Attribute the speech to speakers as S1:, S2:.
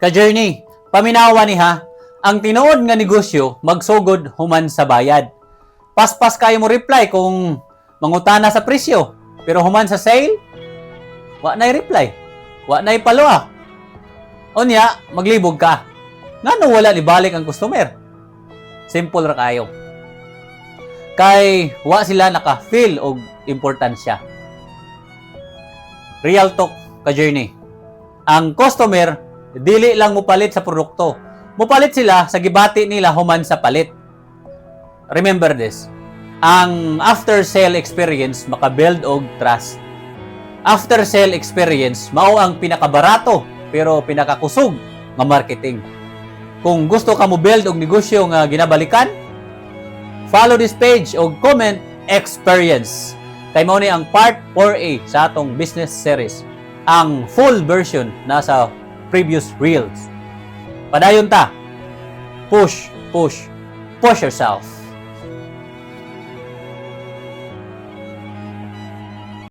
S1: Ka-journey, paminawa ni ha, ang tinuod nga negosyo magsugod human sa bayad. Paspas kayo mo reply kung mangutana sa presyo, pero human sa sale, wa na'y reply, wa na'y paluwa. Unya, maglibog ka. Ngano wala Nibalik ang customer? Simple ra kayo. Kay wa sila naka-feel og importansya. Real talk ka-journey. Ang customer dili lang mupalit sa produkto. Mupalit sila sa gibati nila human sa palit. Remember this. Ang after-sale experience maka-build og trust. After-sale experience mao ang pinakabarato pero pinakakusog nga marketing. Kung gusto ka mo build og negosyo nga ginabalikan, follow this page og comment experience. Kay mao ni ang part 4A sa atong business series. Ang full version nasa previous reels. Padayon ta. Push yourself.